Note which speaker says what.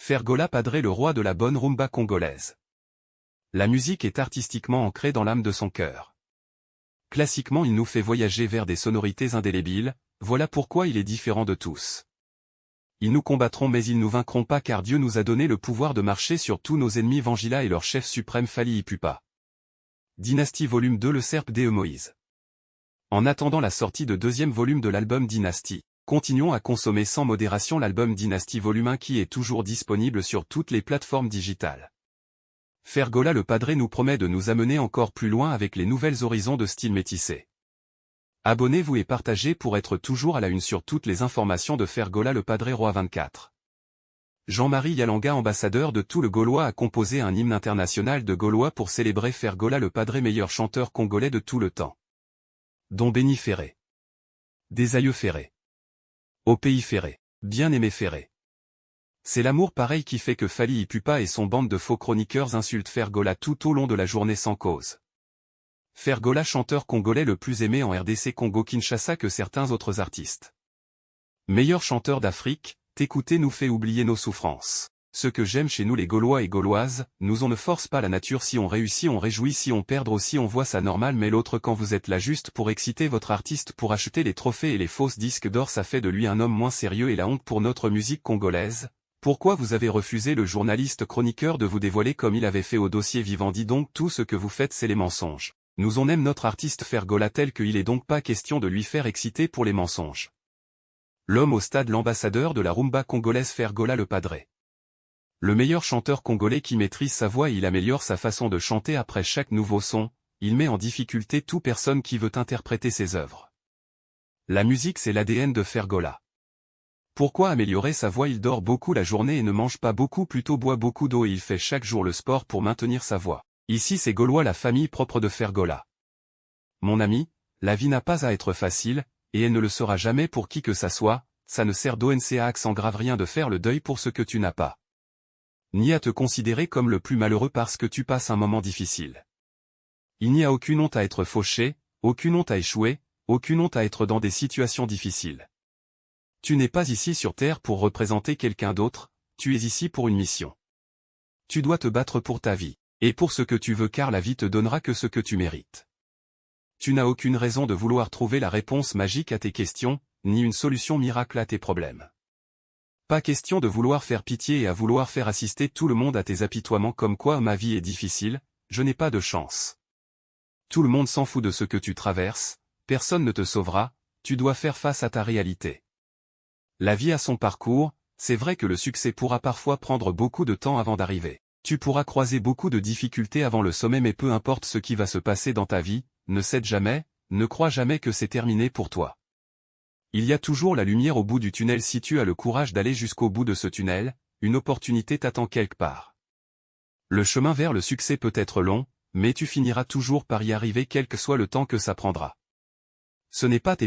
Speaker 1: Fergola Padré, le roi de la bonne rumba congolaise. La musique est artistiquement ancrée dans l'âme de son cœur. Classiquement, il nous fait voyager vers des sonorités indélébiles, voilà pourquoi il est différent de tous. Ils nous combattront mais ils nous vaincront pas car Dieu nous a donné le pouvoir de marcher sur tous nos ennemis. Vangila et leur chef suprême Fally Ipupa. Dynasty volume 2, le Serpe de Moïse. En attendant la sortie de deuxième volume de l'album Dynasty, continuons à consommer sans modération l'album Dynasty volume 1 qui est toujours disponible sur toutes les plateformes digitales. Fergola le Padré nous promet de nous amener encore plus loin avec les nouvelles horizons de style métissé. Abonnez-vous et partagez pour être toujours à la une sur toutes les informations de Fergola le Padré Roi 24. Jean-Marie Yalanga, ambassadeur de tout le Gaulois, a composé un hymne international de Gaulois pour célébrer Fergola le Padré, meilleur chanteur congolais de tout le temps. Don Béni Ferré. Des aïeux Ferré. Au pays Ferré. Bien-aimé Ferré. C'est l'amour pareil qui fait que Fally Ipupa et son bande de faux chroniqueurs insultent Fergola tout au long de la journée sans cause. Fergola, chanteur congolais le plus aimé en RDC Congo-Kinshasa que certains autres artistes. Meilleur chanteur d'Afrique, t'écouter nous fait oublier nos souffrances. Ce que j'aime chez nous les Gaulois et Gauloises, nous on ne force pas la nature, si on réussit on réjouit, si on perd aussi on voit ça normal, mais l'autre quand vous êtes là juste pour exciter votre artiste, pour acheter les trophées et les fausses disques d'or, ça fait de lui un homme moins sérieux et la honte pour notre musique congolaise. Pourquoi vous avez refusé le journaliste chroniqueur de vous dévoiler comme il avait fait au dossier Vivant? Dis donc, tout ce que vous faites c'est les mensonges. Nous on aime notre artiste Fergola tel qu'il est, donc pas question de lui faire exciter pour les mensonges. L'homme au stade, l'ambassadeur de la rumba congolaise Fergola le Padré. Le meilleur chanteur congolais qui maîtrise sa voix et il améliore sa façon de chanter après chaque nouveau son, il met en difficulté toute personne qui veut interpréter ses œuvres. La musique c'est l'ADN de Fergola. Pourquoi améliorer sa voix? Il dort beaucoup la journée et ne mange pas beaucoup, plutôt boit beaucoup d'eau, et il fait chaque jour le sport pour maintenir sa voix. Ici c'est Gaulois, la famille propre de Fergola. Mon ami, la vie n'a pas à être facile, et elle ne le sera jamais pour qui que ça soit, ça ne sert d'ONC à accent grave rien de faire le deuil pour ce que tu n'as pas. Ni à te considérer comme le plus malheureux parce que tu passes un moment difficile. Il n'y a aucune honte à être fauché, aucune honte à échouer, aucune honte à être dans des situations difficiles. Tu n'es pas ici sur Terre pour représenter quelqu'un d'autre, tu es ici pour une mission. Tu dois te battre pour ta vie, et pour ce que tu veux, car la vie te donnera que ce que tu mérites. Tu n'as aucune raison de vouloir trouver la réponse magique à tes questions, ni une solution miracle à tes problèmes. Pas question de vouloir faire pitié et à vouloir faire assister tout le monde à tes apitoiements comme quoi ma vie est difficile, je n'ai pas de chance. Tout le monde s'en fout de ce que tu traverses, personne ne te sauvera, tu dois faire face à ta réalité. La vie a son parcours, c'est vrai que le succès pourra parfois prendre beaucoup de temps avant d'arriver. Tu pourras croiser beaucoup de difficultés avant le sommet, mais peu importe ce qui va se passer dans ta vie, ne cède jamais, ne crois jamais que c'est terminé pour toi. Il y a toujours la lumière au bout du tunnel. Si tu as le courage d'aller jusqu'au bout de ce tunnel, une opportunité t'attend quelque part. Le chemin vers le succès peut être long, mais tu finiras toujours par y arriver quel que soit le temps que ça prendra. Ce n'est pas tes